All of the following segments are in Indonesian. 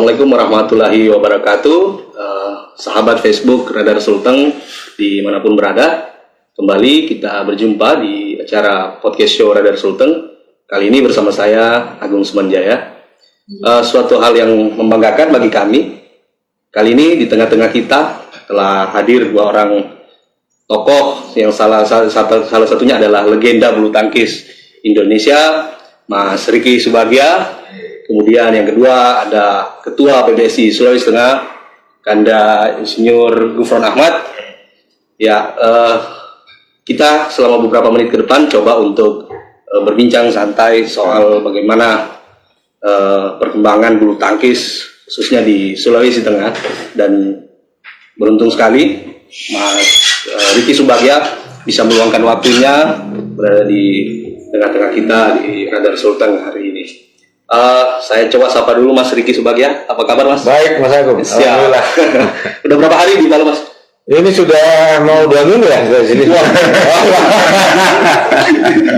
Assalamualaikum warahmatullahi wabarakatuh. Sahabat Facebook Radar Sulteng dimanapun berada, kembali kita berjumpa di acara podcast show Radar Sulteng. Kali ini bersama saya Agung Sumanjaya. Suatu hal yang membanggakan bagi kami. Kali ini di tengah-tengah kita telah hadir dua orang tokoh yang salah satunya adalah legenda bulu tangkis Indonesia, Mas Ricky Subagja. Kemudian yang kedua ada Ketua PBSI Sulawesi Tengah, Kanda Insinyur Gufron Ahmad. Ya, kita selama beberapa menit ke depan coba untuk berbincang santai soal bagaimana perkembangan bulu tangkis khususnya di Sulawesi Tengah. Dan beruntung sekali Mas Ricky Subagja bisa meluangkan waktunya berada di tengah-tengah kita di Radar Sulteng hari ini. Saya coba sapa dulu Mas Ricky Subagja. Apa kabar Mas? Baik Mas Agung. Alhamdulillah. Udah berapa hari di Palu Mas? Ini sudah mau 2 minggu ya dari sini.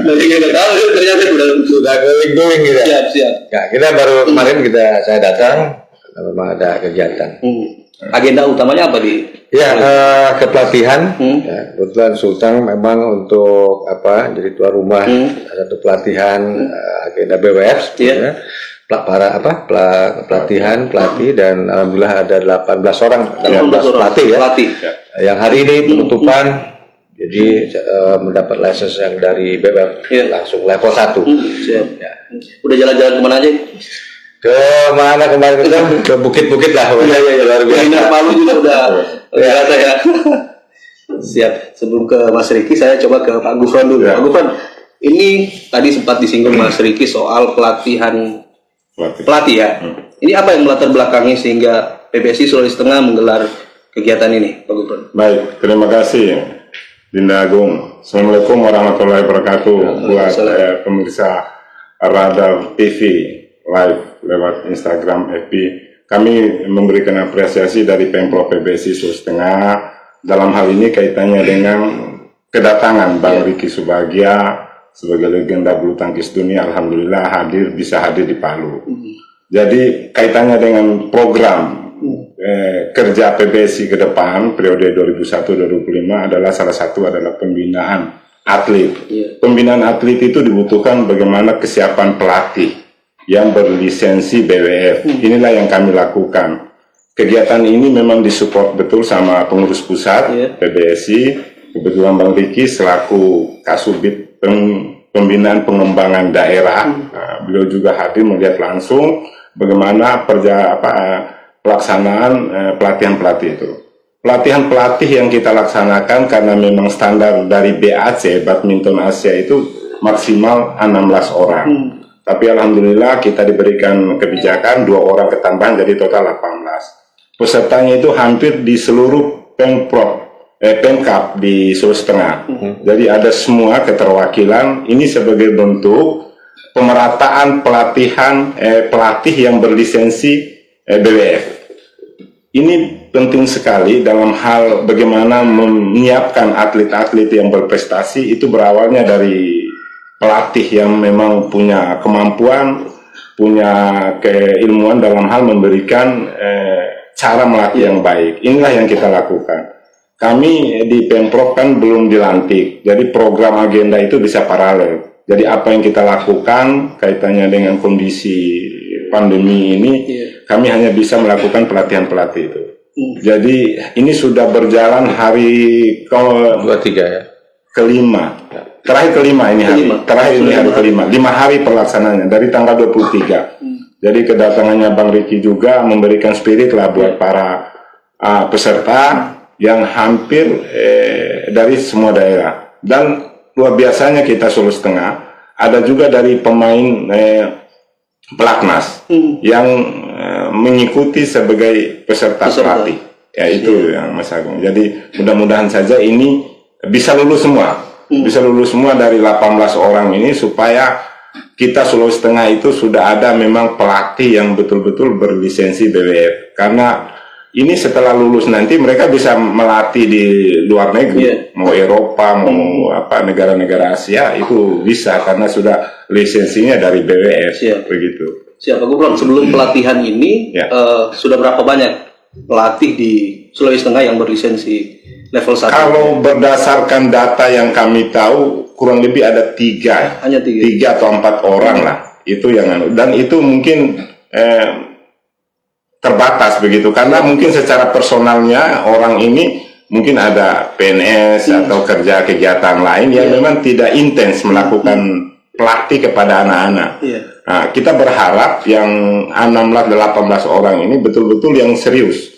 Nanti kita tahu ternyata sudah keliling-keliling gitu. Siap. Ya, kita baru kemarin saya datang, memang ada kegiatan. Agenda utamanya apa di? Ya, kepelatihan. Ya, kebetulan Sulteng memang untuk jadi tuan rumah satu pelatihan agenda BWF. Ya. Pelatih dan alhamdulillah ada 18 orang pelatih ya. Yang hari ini penutupan, jadi mendapat lisensi yang dari BWF langsung level 1. Siap. Ya. Udah jalan-jalan kemana aja? Kemana kemarin itu? Ke bukit-bukit lah. Iya. Palu juga udah kata ya. Siap. Sebelum ke Mas Ricky, saya coba ke Pak Gufron dulu. Pak Gufron, ini tadi sempat disinggung Mas Ricky soal pelatih ya. Ini apa yang melatar belakangi sehingga PBSI Sulawesi Tengah menggelar kegiatan ini, Pak Gufron? Baik, terima kasih Dinda Agung. Assalamualaikum warahmatullahi wabarakatuh. Buat pemirsa Radar TV live lewat Instagram FB, kami memberikan apresiasi dari Pemprov PBSI Sulawesi Tengah dalam hal ini kaitannya dengan kedatangan Bang Ricky Subagja sebagai legenda bulu tangkis dunia. Alhamdulillah bisa hadir di Palu. Jadi kaitannya dengan program kerja PBSI ke depan periode 2001-2025 adalah salah satu adalah pembinaan atlet. Pembinaan atlet itu dibutuhkan bagaimana kesiapan pelatih yang berlisensi BWF. Inilah yang kami lakukan. Kegiatan ini memang disupport betul sama pengurus pusat PBSI. Kebetulan Bang Ricky selaku Kasubit pembinaan pengembangan daerah, beliau juga hadir melihat langsung bagaimana pelaksanaan pelatihan pelatih itu. Pelatihan pelatih yang kita laksanakan karena memang standar dari BAC Badminton Asia itu maksimal 16 orang. Tapi alhamdulillah kita diberikan kebijakan 2 orang ketambahan jadi total 18. Pesertanya itu hampir di seluruh Pemkab di Sulawesi Tengah. Jadi ada semua keterwakilan. Ini sebagai bentuk pemerataan pelatihan pelatih yang berlisensi BWF. Ini penting sekali dalam hal bagaimana menyiapkan atlet-atlet yang berprestasi. Itu berawalnya dari pelatih yang memang punya kemampuan, punya keilmuan dalam hal memberikan cara melatih yang baik. Inilah yang kita lakukan. Kami di Pemprov kan belum dilantik, jadi program agenda itu bisa paralel. Jadi apa yang kita lakukan kaitannya dengan kondisi pandemi ini, kami hanya bisa melakukan pelatihan-pelatih itu. Jadi ini sudah berjalan hari kelima. Terakhir kelima ini hari. Terakhir ini hari kelima. 5 hari pelaksanaannya dari tanggal 23. Jadi kedatangannya Bang Ricky juga memberikan spirit lah buat para peserta yang hampir dari semua daerah. Dan luar biasanya kita Sulawesi Tengah ada juga dari pemain pelatnas yang mengikuti sebagai peserta pelatih. Ya itu yang Mas Agung. Jadi mudah-mudahan saja ini bisa lulus semua. Bisa lulus semua dari 18 orang ini supaya kita Sulawesi Tengah itu sudah ada memang pelatih yang betul-betul berlisensi BWF. Karena ini setelah lulus nanti mereka bisa melatih di luar negeri, mau Eropa, mau negara-negara Asia itu bisa karena sudah lisensinya dari BWF begitu. Siapa gue bilang sebelum pelatihan ini sudah berapa banyak pelatih di Sulawesi Tengah yang berlisensi level 1? Kalau berdasarkan data yang kami tahu kurang lebih ada 3. Hanya 3 atau 4 orang lah. Itu yang dan itu mungkin terbatas begitu karena mungkin secara personalnya orang ini mungkin ada PNS atau kerja kegiatan lain yang memang tidak intens melakukan pelatih kepada anak-anak. Nah, kita berharap yang 16-18 orang ini betul-betul yang serius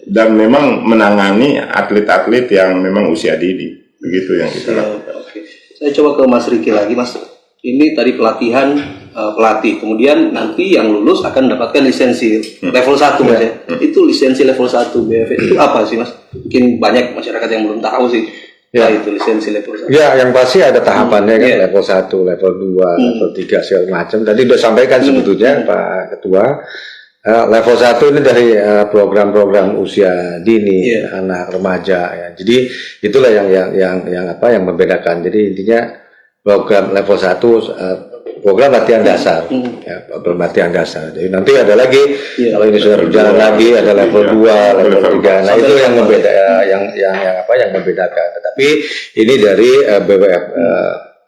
dan memang menangani atlet-atlet yang memang usia dini. Begitu yang kita lakukan. Oke. Saya coba ke Mas Riki lagi, Mas. Ini tadi pelatihan pelatih, kemudian nanti yang lulus akan mendapatkan lisensi level 1 Mas ya. Itu lisensi level 1 BFF itu apa sih Mas? Mungkin banyak masyarakat yang belum tahu sih. Itu lisensi level 1. Ya, yang pasti ada tahapannya kan, level 1, level 2, level 3 segala macam. Tadi sudah sampaikan sebetulnya Pak Ketua. Level 1 ini dari program-program usia dini, anak remaja ya. Jadi itulah yang membedakan. Jadi intinya program level 1 program latihan dasar, program latihan dasar. Jadi nanti ada lagi kalau ini sudah berjalan lagi ada level 2, level 3. Nah, itu yang yang membedakan. Tetapi ini dari BWF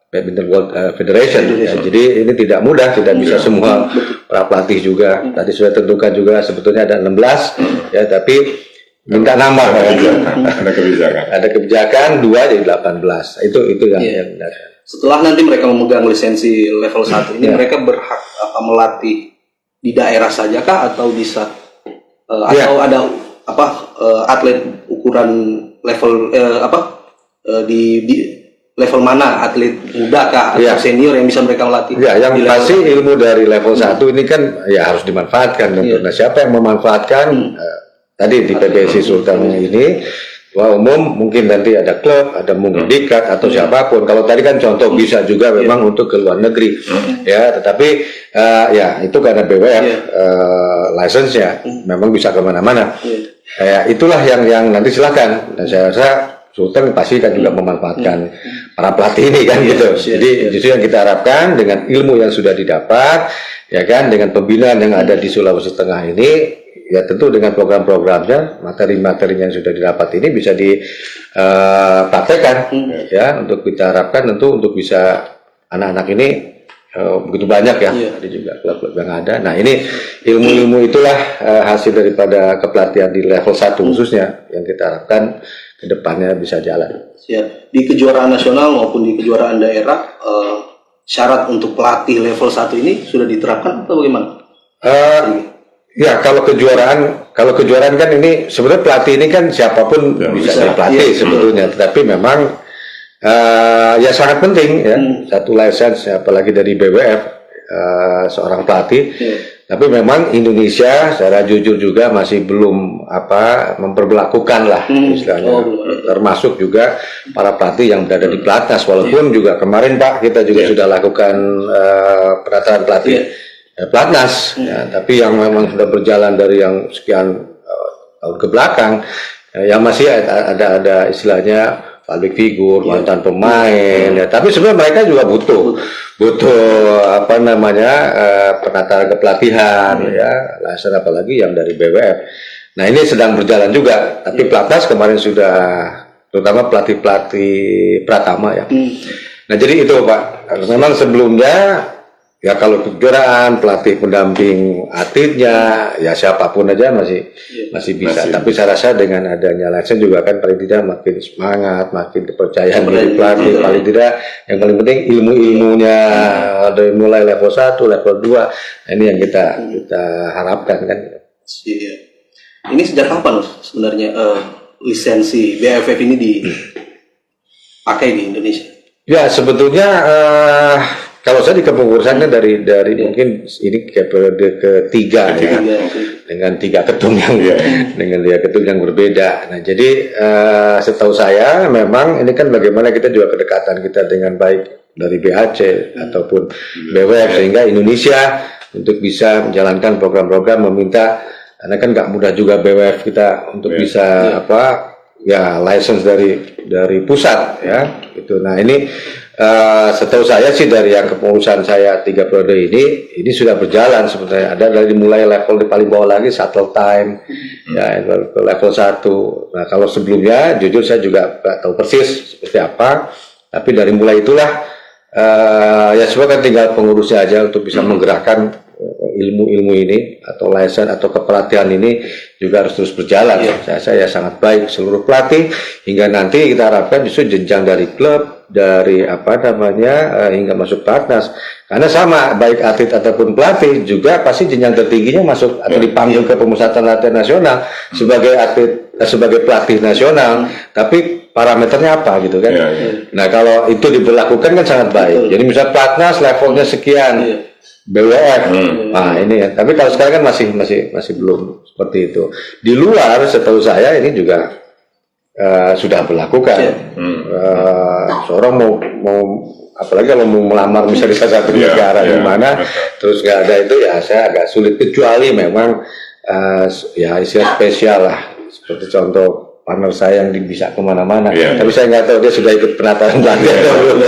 Badminton World Federation. Jadi ini tidak mudah, tidak bisa semua para pelatih juga. Tadi sudah tentukan juga sebetulnya ada 16 ya, tapi minta nambah ada kebijakan 2 jadi 18. Itu yang setelah nanti mereka memegang lisensi level 1 ini mereka berhak melatih di daerah saja kah atau bisa atau ada atlet ukuran level di level mana, atlet muda kah atau senior yang bisa mereka melatih? Ya, yang pasti ilmu dari level 1 ini kan ya harus dimanfaatkan. Nah, siapa yang memanfaatkan tadi di PBSI Sultan ini umum mungkin nanti ada klub, ada mungkin diklat atau siapapun. Kalau tadi kan contoh bisa juga memang untuk ke luar negeri, ya. Tetapi ya itu karena BWF license-nya memang bisa kemana-mana. Ya, itulah yang nanti silakan. Dan saya rasa Sultan pasti kan juga memanfaatkan para pelatih ini kan gitu. Jadi justru yang kita harapkan dengan ilmu yang sudah didapat, ya kan, dengan pembinaan yang ada di Sulawesi Tengah ini. Ya tentu dengan program-programnya, materi-materi yang sudah didapat ini bisa dipraktekkan ya, untuk kita harapkan tentu untuk bisa anak-anak ini begitu banyak ya, ada juga klub-klub yang ada. Nah ini ilmu-ilmu itulah hasil daripada kepelatihan di level 1 khususnya yang kita harapkan ke depannya bisa jalan. Di kejuaraan nasional maupun di kejuaraan daerah, syarat untuk pelatih level 1 ini sudah diterapkan atau bagaimana? Ya kalau kejuaraan kan ini sebenarnya pelatih ini kan siapapun bisa jadi pelatih sebetulnya, tetapi memang ya sangat penting ya satu license apalagi dari BWF seorang pelatih. Tapi memang Indonesia secara jujur juga masih belum memperlakukan lah istilahnya, termasuk juga para pelatih yang berada di pelatnas, walaupun juga kemarin Pak kita juga sudah lakukan pendaftaran pelatih pelatnas, tapi yang memang sudah berjalan dari yang sekian tahun ke belakang, yang masih ada istilahnya public figure, mantan pemain, ya. Tapi sebenarnya mereka juga butuh penata kepelatihan, ya, license apalagi yang dari BWF. Nah ini sedang berjalan juga, tapi pelatnas kemarin sudah, terutama pelatih Pratama ya. Nah jadi itu Pak, memang sebelumnya ya kalau kejuaraan pelatih pendamping atletnya ya siapapun aja masih bisa. Tapi saya rasa dengan adanya license juga kan paling tidak makin semangat, makin kepercayaan diri pelatih. Paling tidak yang paling penting ilmunya dari mulai level 1, level 2. Ini yang kita harapkan kan. Ini sejak kapan sebenarnya lisensi BFF ini dipakai di Indonesia? Ya sebetulnya kalau saya di kepengurusannya dari mungkin ini ke periode ketiga ya, dengan 3 ketum yang berbeda. Nah jadi setahu saya memang ini kan bagaimana kita juga kedekatan kita dengan baik dari BAC ataupun BWF sehingga Indonesia untuk bisa menjalankan program-program meminta, karena kan nggak mudah juga BWF kita untuk bisa ya license dari pusat ya gitu. Nah ini setahu saya sih dari yang kepengurusan saya 3 periode ini sudah berjalan sebenarnya. Ada dari mulai level di paling bawah lagi shuttle time ya ke level 1. Nah kalau sebelumnya jujur saya juga nggak tahu persis seperti apa, tapi dari mulai itulah ya semua kan tinggal pengurusnya aja untuk bisa menggerakkan ilmu-ilmu ini atau license atau kepelatihan ini juga harus terus berjalan. Saya sangat baik seluruh pelatih hingga nanti kita harapkan justru jenjang dari klub, dari hingga masuk pelatnas. Karena sama baik atlet ataupun pelatih juga pasti jenjang tertingginya masuk atau dipanggil ke pemusatan latihan nasional sebagai atlet, sebagai pelatih nasional. Tapi parameternya apa gitu kan? Nah kalau itu diberlakukan kan sangat baik. Jadi misalnya pelatnas levelnya sekian. BWF, nah ini ya. Tapi kalau sekarang kan masih belum seperti itu. Di luar, setahu saya ini juga sudah berlakukan. Seorang mau apalagi kalau mau melamar misalnya di salah satu negara di mana, terus nggak ada itu ya saya agak sulit kecuali memang ya istilah spesial lah. Seperti contoh partner saya yang bisa kemana-mana, tapi saya nggak tahu dia sudah ikut penataan pelatihan atau belum.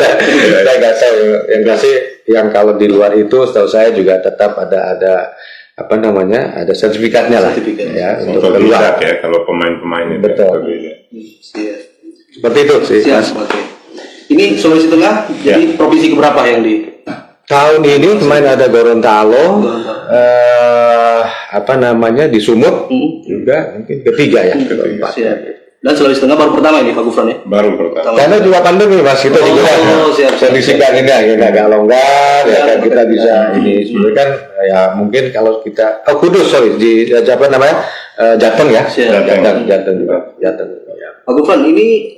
Saya nggak tahu. Yang pasti yang kalau di luar itu, setahu saya juga tetap ada ada sertifikatnya lah, ya untuk keluar. Ya kalau pemain-pemain itu. Betul. Seperti itu sih. Okay. Ini Sulawesi Tengah, jadi provinsi keberapa yang di? Tahun ini kemarin ada Gorontalo, di Sumut juga mungkin ketiga ya, keempat. Dan Sulawesi Tengah baru pertama ini Pak Gufron ya? Baru pertama. Karena juga pandemi Mas, kita juga kondisikan ini agak longgar ya kan kita bisa ini sebenarnya kan ya mungkin kalau kita Kudus di Jateng ya. Jateng juga. Pak Gufron ini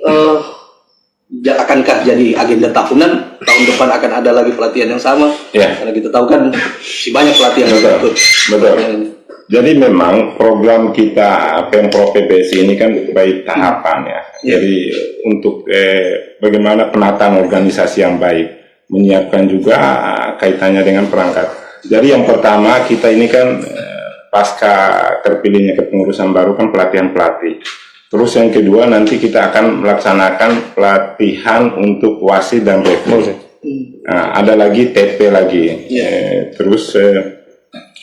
akankah jadi agenda tahunan, tahun depan akan ada lagi pelatihan yang sama? Karena kita tahu kan si banyak pelatihan yang ikut. Betul. Jadi memang program kita Pemprov PPSI ini kan baik tahapan ya. Jadi untuk bagaimana penataan organisasi yang baik, menyiapkan juga kaitannya dengan perangkat. Jadi yang pertama kita ini kan pasca terpilihnya kepengurusan baru kan pelatihan pelatih. Terus yang kedua nanti kita akan melaksanakan pelatihan untuk wasit dan rekrut. Nah, ada lagi TP lagi. Terus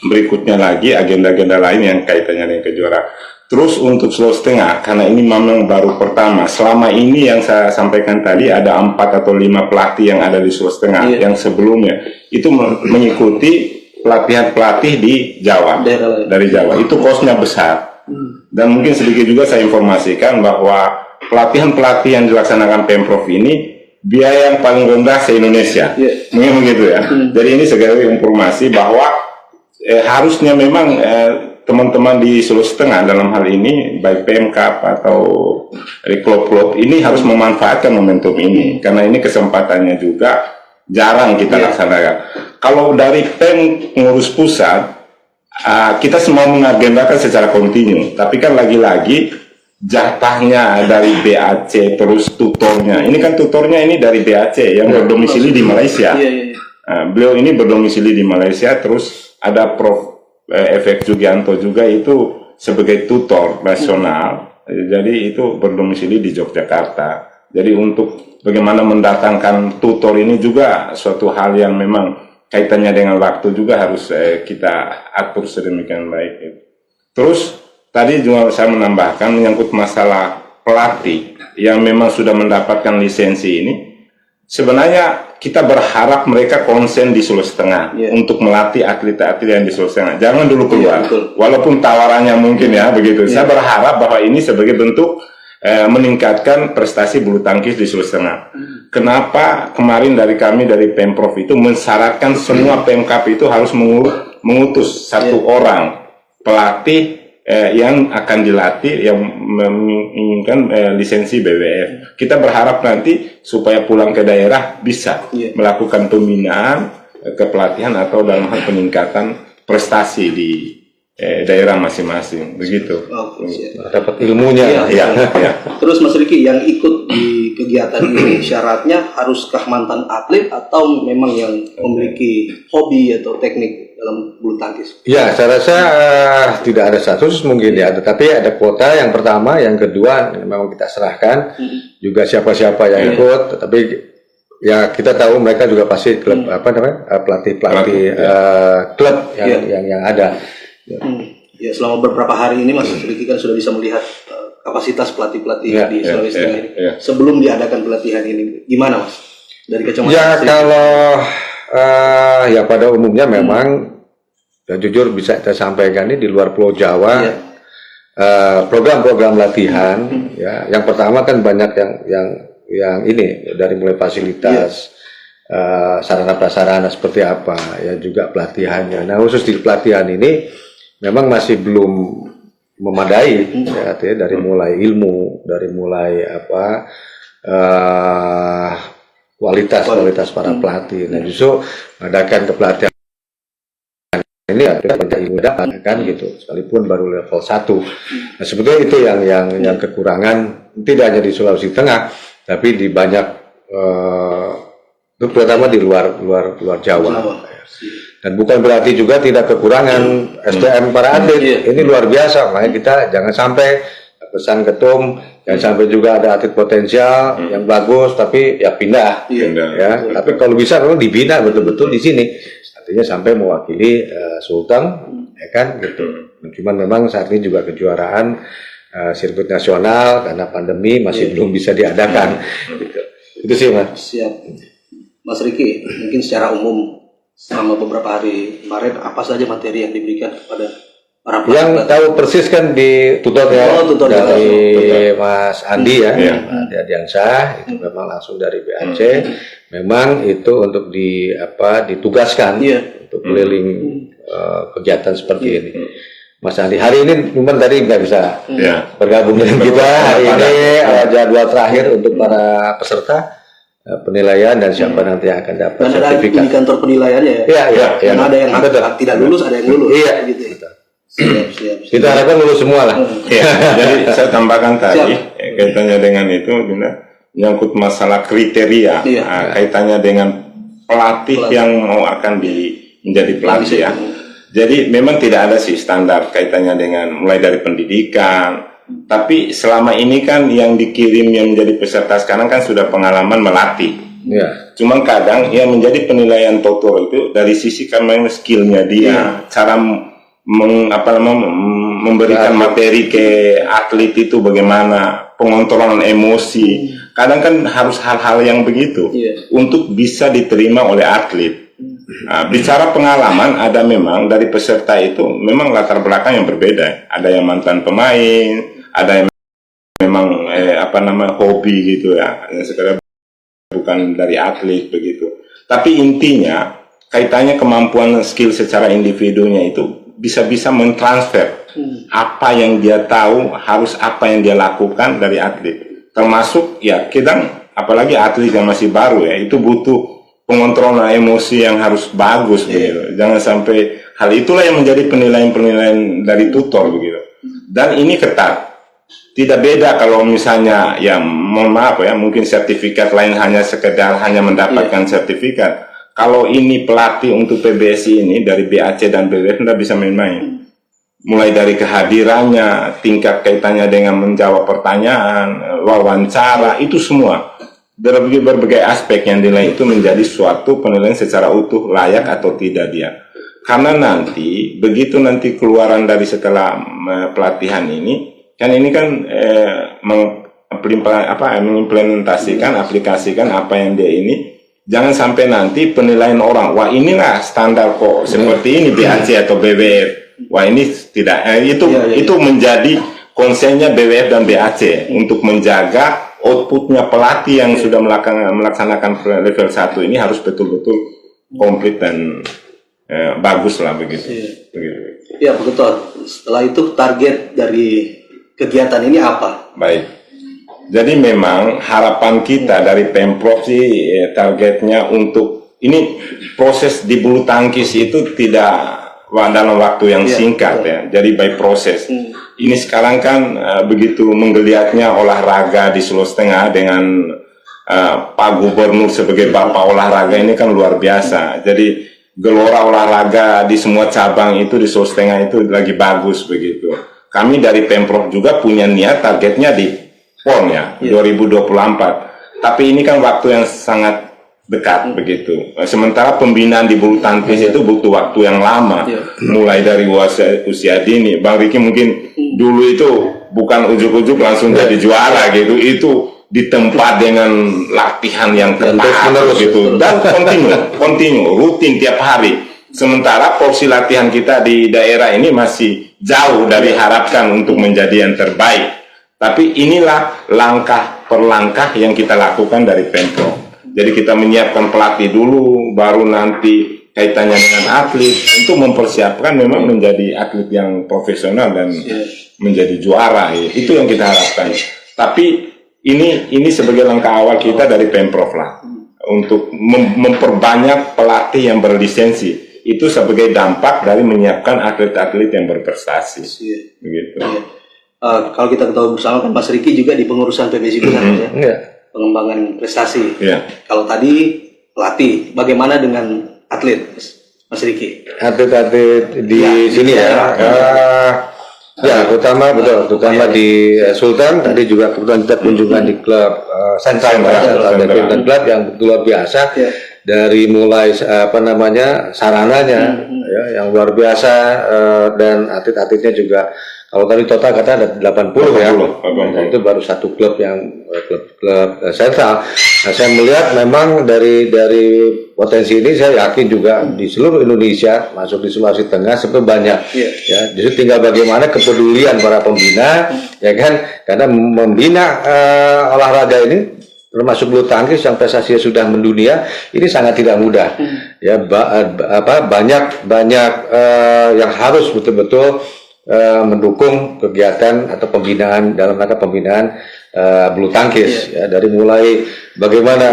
berikutnya lagi agenda-agenda lain yang kaitannya dengan kejuaraan. Terus untuk Sulawesi Tengah, karena ini memang baru pertama. Selama ini yang saya sampaikan tadi ada 4 atau 5 pelatih yang ada di Sulawesi Tengah. Yang sebelumnya itu mengikuti pelatihan pelatih di Jawa, dari Jawa. Itu kosnya besar. Dan mungkin sedikit juga saya informasikan bahwa pelatihan-pelatihan yang dilaksanakan Pemprov ini biaya yang paling rendah se-Indonesia. Mungkin begitu ya. Jadi ini segala informasi bahwa harusnya memang teman-teman di Sulawesi Tengah dalam hal ini baik PMK atau dari klub-klub ini harus memanfaatkan momentum ini karena ini kesempatannya juga jarang kita laksanakan. Kalau dari pengurus pusat kita semua mengagendakan secara kontinu, tapi kan lagi-lagi jatahnya dari BAC terus tutornya. Ini kan tutornya ini dari BAC yang berdomisili di Malaysia. Beliau ini berdomisili di Malaysia, terus ada Prof. Efek Jugianto juga itu sebagai tutor nasional, jadi itu berdomisili di Yogyakarta. Jadi untuk bagaimana mendatangkan tutor ini juga suatu hal yang memang kaitannya dengan waktu juga harus kita atur sedemikian baik. Terus tadi juga saya menambahkan menyangkut masalah pelatih yang memang sudah mendapatkan lisensi ini. Sebenarnya kita berharap mereka konsen di Sulawesi Tengah untuk melatih atlet-atlet yang di Sulawesi Tengah. Jangan dulu keluar, walaupun tawarannya mungkin ya begitu. Saya berharap bahwa ini sebagai bentuk meningkatkan prestasi bulu tangkis di Sulawesi Tengah. Kenapa kemarin dari kami dari Pemprov itu mensyaratkan semua Pemkap itu harus mengutus satu orang pelatih yang akan dilatih yang menginginkan lisensi BWF. Kita berharap nanti supaya pulang ke daerah bisa melakukan pembinaan kepelatihan atau dalam hal peningkatan prestasi di daerah masing-masing, begitu. Dapat ilmunya. Terus Mas Riki, yang ikut di kegiatan ini syaratnya haruskah mantan atlet atau memang yang memiliki hobi atau teknik dalam bulu tangkis? Ya, saya rasa tidak ada status mungkin ya, tetapi ada kuota yang pertama, yang kedua memang kita serahkan juga siapa-siapa yang ikut, tetapi ya kita tahu mereka juga pasti klub pelatih klub yang ada. Ya, selama beberapa hari ini Mas Riki kan sudah bisa melihat kapasitas pelatih-pelatih di Sulawesi Tengah ini. Sebelum diadakan pelatihan ini, gimana Mas? Dari kacamata ya kalau ya pada umumnya memang dan jujur bisa saya sampaikan ini di luar Pulau Jawa program-program latihan ya yang pertama kan banyak yang ini dari mulai fasilitas sarana prasarana seperti apa ya juga pelatihannya. Nah khusus di pelatihan ini memang masih belum memadai ya, dari mulai ilmu, dari mulai kualitas para pelatih. Nah justru mengadakan kepelatihan ini ada banyak ilmu dapat kan gitu, sekalipun baru level 1. Nah sebetulnya itu yang kekurangan tidak hanya di Sulawesi Tengah, tapi di banyak terutama di luar Jawa. Dan bukan berarti juga tidak kekurangan SDM para atlet. Ini luar biasa, makanya kita jangan sampai pesan ketum, jangan sampai juga ada atlet potensial yang bagus tapi ya pindah. Ya. Tapi kalau bisa memang dibina betul-betul di sini. Artinya sampai mewakili Sulteng, ya kan gitu. Cuman memang saat ini juga kejuaraan sirkuit nasional karena pandemi masih belum bisa diadakan. Gitu. Itu sih Mas. Siap. Mas Riki, mungkin secara umum selama beberapa hari kemarin apa saja materi yang diberikan kepada para pelatih? Yang tahu persis kan di tutornya dari Mas Andi ya, Andi Adiansyah itu memang langsung dari BAC. Memang itu untuk ditugaskan untuk keliling kegiatan seperti ini. Mas Andi hari ini memang tadi nggak bisa bergabung dengan kita hari ini jadwal terakhir untuk para peserta penilaian dan siapa nanti yang akan dapat sertifikat. Ada di kantor penilaiannya ya. Yang ada yang tidak lulus, ada yang lulus. Iya. Gitu. Siap. Kita harapkan lulus semua lah. Jadi saya tambahkan tadi kaitannya dengan itu, menyangkut masalah kriteria, kaitannya dengan pelatih yang mau akan menjadi pelatih ya. Jadi memang tidak ada sih standar kaitannya dengan mulai dari pendidikan. Tapi selama ini kan yang dikirim yang menjadi peserta sekarang kan sudah pengalaman melatih. Cuman kadang yang menjadi penilaian total itu dari sisi karena skillnya dia, cara memberikan materi ke atlet itu bagaimana, pengontrolan emosi. Kadang kan harus hal-hal yang begitu untuk bisa diterima oleh atlet. Nah, bicara pengalaman, ada memang dari peserta itu memang latar belakang yang berbeda. Ada yang mantan pemain, ada yang memang hobi gitu ya, yang sekedar bukan dari atlet begitu. Tapi intinya kaitannya kemampuan skill secara individunya itu bisa mentransfer apa yang dia tahu, harus apa yang dia lakukan dari atlet. Termasuk ya kita apalagi atlet yang masih baru ya, itu butuh pengontrolan emosi yang harus bagus begitu. Jangan sampai hal itulah yang menjadi penilaian dari tutor begitu. Dan ini ketat. Tidak beda kalau misalnya ya mohon maaf ya, mungkin sertifikat lain hanya sekedar mendapatkan sertifikat. Kalau ini pelatih untuk PBSI ini dari BAC dan BWF tidak bisa main-main. Mulai dari kehadirannya, tingkat kaitannya dengan menjawab pertanyaan, wawancara, itu semua berbagai aspek yang dinilai itu menjadi suatu penilaian secara utuh layak atau tidak dia. Karena nanti begitu nanti keluaran dari setelah pelatihan ini kan mengimplementasikan, aplikasikan apa yang dia ini. Jangan sampai nanti penilaian orang, wah inilah standar kok seperti ini BAC atau BWF. Wah ini tidak, itu menjadi konsennya BWF dan BAC untuk menjaga outputnya pelatih yang sudah melaksanakan level 1 ini harus betul-betul komplit dan bagus lah begitu. Ya betul. Setelah itu target dari kegiatan ini apa? Baik. Jadi memang harapan kita dari Pemprov sih targetnya untuk ini proses di bulu tangkis itu tidak dalam waktu yang singkat ya. Jadi by proses. Ini sekarang kan begitu menggeliatnya olahraga di Sulawesi Tengah dengan Pak Gubernur sebagai bapak olahraga ini kan luar biasa. Jadi gelora olahraga di semua cabang itu di Sulawesi Tengah itu lagi bagus begitu. Kami dari Pemprov juga punya niat targetnya di PON ya 2024. Tapi ini kan waktu yang sangat dekat begitu. Sementara pembinaan di bulu tangkis itu butuh waktu yang lama, mulai dari usia dini. Bang Riki mungkin dulu itu bukan ujuk-ujuk langsung jadi juara gitu. Itu di tempat dengan latihan yang ketat gitu dan kontinu, rutin tiap hari. Sementara porsi latihan kita di daerah ini masih jauh dari harapkan untuk menjadi yang terbaik. Tapi inilah langkah per langkah yang kita lakukan dari Pemprov. Jadi kita menyiapkan pelatih dulu, baru nanti kaitannya dengan atlet untuk mempersiapkan memang menjadi atlet yang profesional dan menjadi juara. Ya. Itu yang kita harapkan. Tapi ini sebagai langkah awal kita dari Pemprov lah untuk memperbanyak pelatih yang berlisensi. Itu sebagai dampak dari menyiapkan atlet-atlet yang berprestasi. Begitu. Kalau kita ketahui bersama kan Mas Riki juga di pengurusan PBSI Pusat pengembangan prestasi. Kalau tadi pelatih, bagaimana dengan atlet, Mas Riki? Atlet-atlet di sini terutama di Sultan. Tadi juga kebetulan kita kunjungan di klub Sentral Badminton Club yang luar biasa. Dari mulai sarananya yang luar biasa dan atlet-atletnya juga. Kalau tadi total kata ada 80 ya. Itu baru satu klub yang klub sentral. Nah, saya melihat memang dari potensi ini saya yakin juga di seluruh Indonesia masuk di Sulawesi Tengah sebenarnya banyak. Ya, justru tinggal bagaimana kepedulian para pembina ya kan, karena membina olahraga ini termasuk bulu tangkis yang prestasinya sudah mendunia ini sangat tidak mudah. Ya banyak yang harus betul-betul mendukung kegiatan atau pembinaan dalam rangka pembinaan bulu tangkis ya, dari mulai bagaimana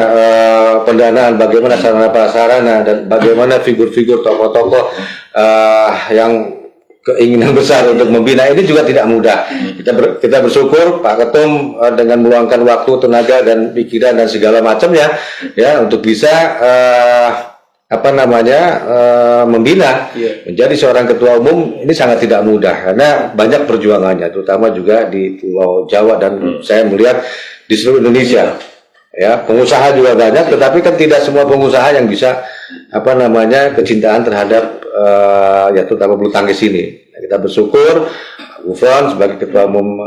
pendanaan, bagaimana sarana prasarana dan bagaimana figur-figur tokoh-tokoh yang keinginan besar untuk membina ini juga tidak mudah. Kita bersyukur Pak Ketum dengan meluangkan waktu, tenaga dan pikiran dan segala macamnya ya untuk bisa membina menjadi seorang ketua umum ini sangat tidak mudah karena banyak perjuangannya, terutama juga di Pulau Jawa dan saya melihat di seluruh Indonesia. Ya, pengusaha juga banyak, tetapi kan tidak semua pengusaha yang bisa kecintaan terhadap terutama bulu tangkis ini. Nah, kita bersyukur Gufron sebagai ketua umum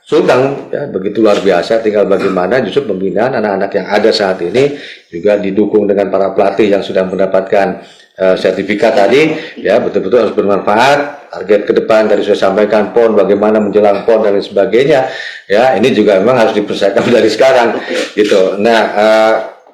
Sultan ya, begitu luar biasa. Tinggal bagaimana justru pembinaan anak-anak yang ada saat ini juga didukung dengan para pelatih yang sudah mendapatkan sertifikat tadi ya, betul-betul harus bermanfaat. Target ke depan tadi sudah sampaikan PON, bagaimana menjelang PON dan lain sebagainya ya, ini juga memang harus dipersiapkan dari sekarang gitu. Nah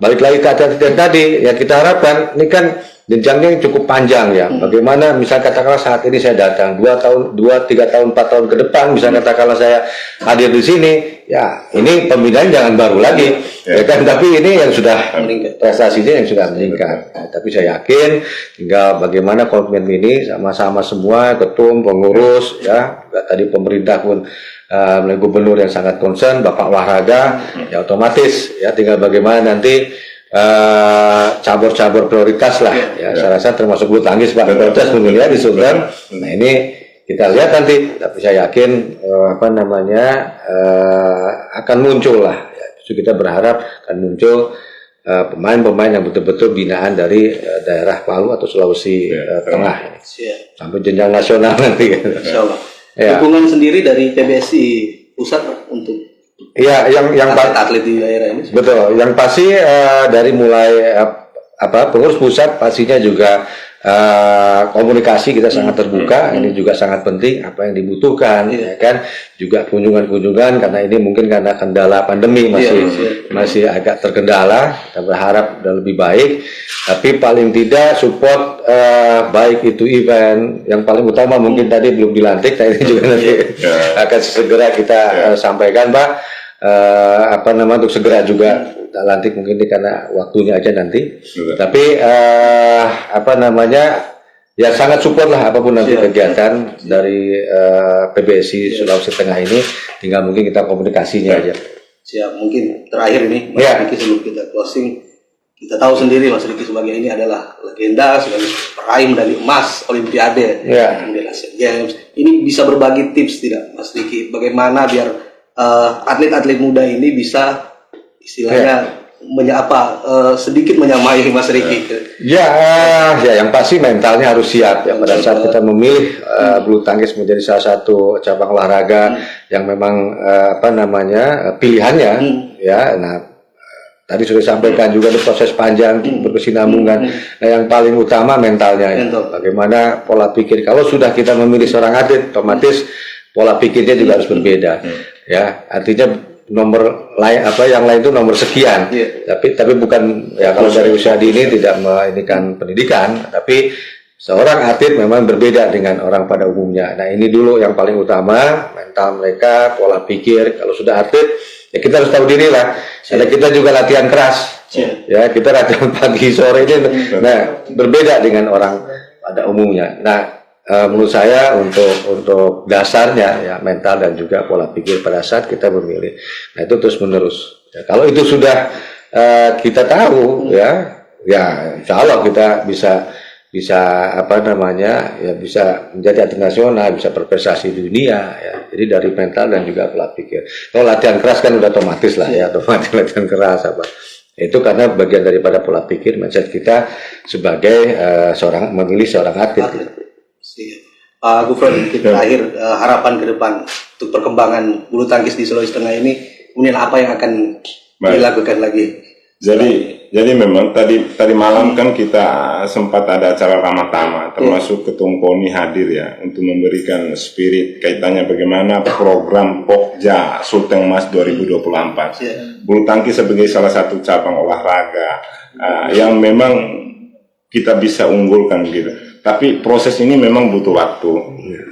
balik lagi ke atlet yang tadi ya, kita harapkan ini kan jenjangnya yang cukup panjang ya. Bagaimana misal katakanlah saat ini saya datang 2 tahun, 2, 3 tahun, 4 tahun ke depan, misal katakanlah saya hadir di sini, ya ini pembinaan jangan baru lagi, ya kan? Tapi ini yang sudah prestasinya yang sudah meningkat. Nah, tapi saya yakin tinggal bagaimana komitmen ini sama-sama semua, ketum, pengurus, ya tadi pemerintah pun gubernur yang sangat concern, Bapak Olahraga, ya otomatis ya tinggal bagaimana nanti cabur-cabur prioritas lah ya, saya rasa termasuk bulu tangkis Pak prioritas menilai di Sultan. Nah ini kita lihat nanti, tapi saya yakin akan muncul lah ya. Justru kita berharap akan muncul pemain-pemain yang betul-betul binaan dari daerah Palu atau Sulawesi Tengah sampai jenjang nasional nanti. Insyaallah. Dukungan sendiri dari PBSI Pusat untuk yang atlet di daerah ini. Betul, yang pasti dari mulai pengurus pusat pastinya juga komunikasi kita sangat terbuka. Ini juga sangat penting apa yang dibutuhkan ya kan, juga kunjungan-kunjungan karena ini mungkin karena kendala pandemi masih agak terkendala. Kita berharap dan lebih baik, tapi paling tidak support baik itu event yang paling utama mungkin tadi belum dilantik, ini juga nanti akan segera kita sampaikan Pak. Untuk segera juga lantik mungkin karena waktunya aja nanti. Tapi ya sangat support lah apapun nanti kegiatan dari PBSI Sulawesi Tengah ini, tinggal mungkin kita komunikasinya aja. Siap, mungkin terakhir ini Mas Riki sebelum kita closing, Kita tahu sendiri Mas Riki sebagai ini adalah legenda, sebagai peraih medali emas Olimpiade, kemudian Asian Games. Ini bisa berbagi tips tidak Mas Riki, bagaimana biar atlet-atlet muda ini bisa istilahnya sedikit menyamai Mas Riki? Ya, yang pasti mentalnya harus siap ya pada saat kita memilih bulu tangkis menjadi salah satu cabang olahraga yang memang pilihannya ya. Nah, tadi sudah disampaikan juga di proses panjang berkesinambungan. Nah, yang paling utama mentalnya ya. Bagaimana pola pikir. Kalau sudah kita memilih seorang atlet, otomatis pola pikirnya juga harus berbeda. Ya, artinya nomor lain yang lain itu nomor sekian, tapi bukan ya, kalau dari usia dini tidak ini pendidikan, tapi seorang atlet memang berbeda dengan orang pada umumnya. Nah, ini dulu yang paling utama, mental mereka, pola pikir. Kalau sudah atlet ya kita harus tahu diri lah, karena kita juga latihan keras ya, kita latihan pagi sore ini, nah berbeda dengan orang pada umumnya. Nah, menurut saya untuk dasarnya ya mental dan juga pola pikir pada saat kita memilih. Nah, itu terus menerus. Ya, kalau itu sudah kita tahu ya insya Allah kita bisa bisa menjadi atlet nasional, bisa berprestasi di dunia ya. Jadi dari mental dan juga pola pikir. Kalau latihan keras kan udah otomatis lah ya, otomatis latihan keras itu karena bagian daripada pola pikir mindset kita sebagai memilih seorang atlet. Pak Gufron, terakhir harapan ke depan untuk perkembangan bulu tangkis di Sulawesi Tengah ini, kemudian apa yang akan dilakukan lagi? Jadi memang tadi malam kan kita sempat ada acara ramah-tamah, termasuk Ketua KONI hadir ya untuk memberikan spirit kaitannya bagaimana program Pokja Sulteng Mas 2024. Bulu tangkis sebagai salah satu cabang olahraga yang memang kita bisa unggulkan gitu. Tapi proses ini memang butuh waktu.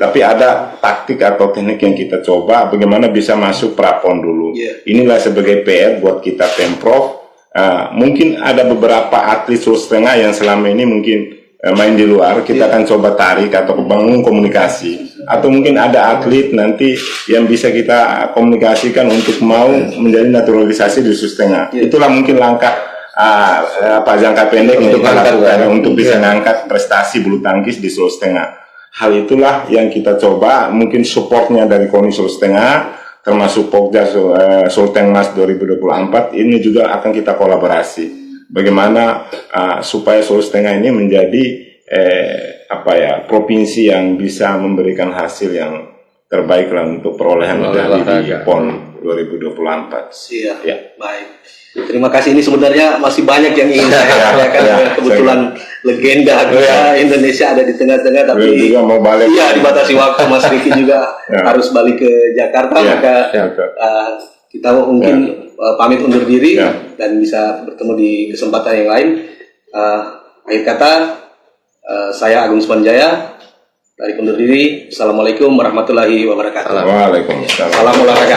Tapi ada taktik atau teknik yang kita coba bagaimana bisa masuk prapon dulu. Inilah sebagai PR buat kita Pemprov. Mungkin ada beberapa atlet Sulawesi Tengah yang selama ini mungkin main di luar. Kita akan coba tarik atau bangun komunikasi. Atau mungkin ada atlet nanti yang bisa kita komunikasikan untuk mau menjadi naturalisasi di Sulawesi Tengah. Itulah mungkin langkah jangka pendek untuk bisa mengangkat prestasi bulu tangkis di Sulawesi Tengah. Hal itulah yang kita coba, mungkin supportnya dari KONI Sulawesi Tengah, termasuk Pokja Sulteng Mas 2024, ini juga akan kita kolaborasi. Bagaimana supaya Sulawesi Tengah ini menjadi provinsi yang bisa memberikan hasil yang terbaik lah untuk perolehan medali di PON 2024. Siap. Ya. Baik. Terima kasih, ini sebenarnya masih banyak yang ingin saya tanyakan. Kebetulan legenda Indonesia ada di tengah-tengah, tapi juga mau balik. Iya, dibatasi waktu. Mas Riki juga harus balik ke Jakarta, maka kita mungkin pamit undur diri dan bisa bertemu di kesempatan yang lain. Akhir kata, saya Agung Spanjaya dari undur diri. Assalamualaikum warahmatullahi wabarakatuh. Waalaikumsalam. Salam olahraga.